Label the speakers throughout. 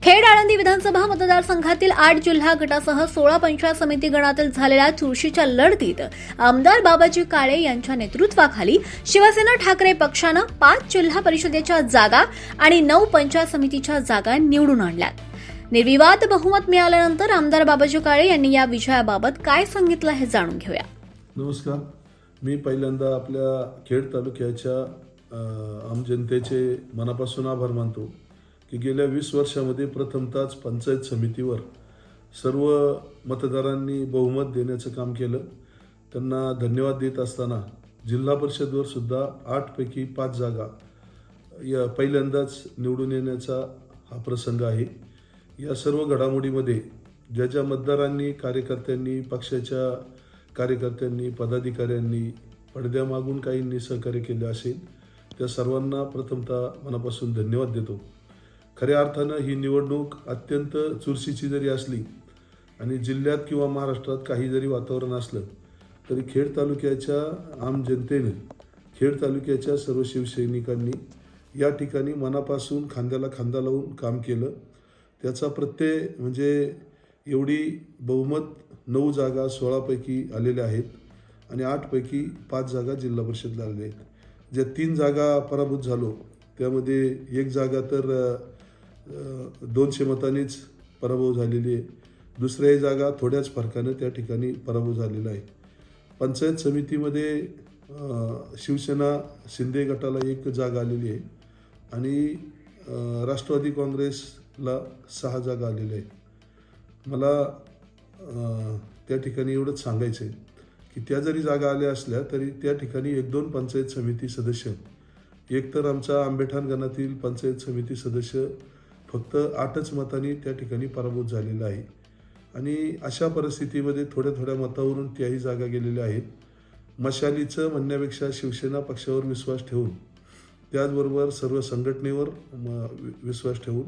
Speaker 1: खेड आळंदी विधानसभा मतदारसंघातील 8 जिल्हा गटासह 16 पंचायत समिती गणातील झालेल्या चुरशीच्या लढतीत आमदार बाबाजी काळे यांच्या नेतृत्वाखाली शिवसेना ठाकरे पक्षानं 5 जिल्हा परिषदेच्या जागा आणि 9 पंचायत समितीच्या जागा निवडून आणल्यात। निर्विवाद बहुमत मिळाल्यानंतर आमदार बाबाजी काळे यांनी या विजयाबाबत काय सांगितलं हे जाणून घेऊया।
Speaker 2: नमस्कार, मी पहिल्यांदा आपल्या खेड तालुक्याच्या आम जनतेचे मनापासून आभार मानतो की गेल्या 20 वर्षामध्ये प्रथमतःच पंचायत समितीवर सर्व मतदारांनी बहुमत देण्याचं काम केलं। त्यांना धन्यवाद देत असताना जिल्हा परिषदवर सुद्धा 8 पैकी 5 जागा या पहिल्यांदाच निवडून येण्याचा हा प्रसंग आहे। या सर्व घडामोडीमध्ये ज्या मतदारांनी, कार्यकर्त्यांनी, पक्षाच्या कार्यकर्त्यांनी, पदाधिकाऱ्यांनी पडद्यामागून काहींनी सहकार्य केले असेल त्या सर्वांना प्रथमतः मनापासून धन्यवाद देतो। खऱ्या अर्थानं ही निवडणूक अत्यंत चुरशीची जरी असली आणि जिल्ह्यात किंवा महाराष्ट्रात काही जरी वातावरण असलं तरी खेड तालुक्याच्या आम जनतेने, खेड तालुक्याच्या सर्व शिवसैनिकांनी या ठिकाणी मनापासून खांद्याला खांदा लावून काम केलं। त्याचा प्रत्यय म्हणजे एवढी बहुमत 9 जागा 16 पैकी आलेल्या आहेत आणि 8 पैकी 5 जागा जिल्हा परिषदला आलेल्या आहेत। ज्या 3 जागा पराभूत झालो त्यामध्ये एक जागा तर 200 मतांनीच पराभव झालेली आहे, दुसऱ्या जागा थोड्याच फरकानं त्या ठिकाणी पराभव झालेला आहे। पंचायत समितीमध्ये शिवसेना शिंदे गटाला 1 जागा आलेली आहे आणि राष्ट्रवादी काँग्रेसला 6 जागा आलेल्या आहेत। मला त्या ठिकाणी एवढंच सांगायचं आहे की त्या जरी जागा आल्या असल्या तरी त्या ठिकाणी 1-2 पंचायत समिती सदस्य, एक तर आमचा आंबेठाण गणातील पंचायत समिती सदस्य फक्त 8च मतांनी त्या ठिकाणी पराभूत झालेला आहे आणि अशा परिस्थितीमध्ये थोड्या मतावरून त्याही जागा गेलेल्या आहेत। मशालीचं म्हणण्यापेक्षा शिवसेना पक्षावर विश्वास ठेवून, त्याचबरोबर सर्व संघटनेवर विश्वास ठेवून,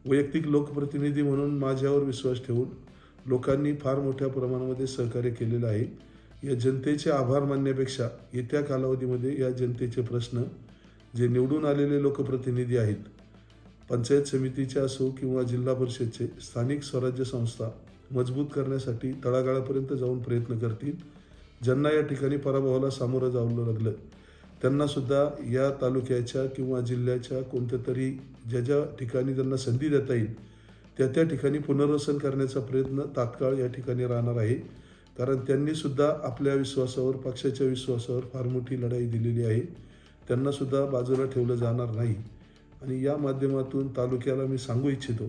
Speaker 2: वैयक्तिक लोकप्रतिनिधी म्हणून माझ्यावर विश्वास ठेवून लोकांनी फार मोठ्या प्रमाणामध्ये सहकार्य केलेलं आहे। या जनतेचे आभार मानण्यापेक्षा येत्या कालावधीमध्ये या जनतेचे प्रश्न जे निवडून आलेले लोकप्रतिनिधी आहेत, पंचायत समितीचे असो किंवा जिल्हा परिषदचे, स्थानिक स्वराज्य संस्था मजबूत करण्यासाठी तळागाळापर्यंत जाऊन प्रयत्न करतील। ज्यांना या ठिकाणी पराभवाला सामोरं जावं लागलं त्यांनासुद्धा या तालुक्याच्या किंवा जिल्ह्याच्या कोणत्या तरी ज्या ठिकाणी त्यांना संधी देता येईल त्या ठिकाणी पुनर्वसन करण्याचा प्रयत्न तात्काळ या ठिकाणी राहणार आहे। कारण त्यांनीसुद्धा आपल्या विश्वासावर, पक्षाच्या विश्वासावर फार मोठी लढाई दिलेली आहे। त्यांनासुद्धा बाजूला ठेवलं जाणार नाही आणि या माध्यमातून तालुक्याला मी सांगू इच्छितो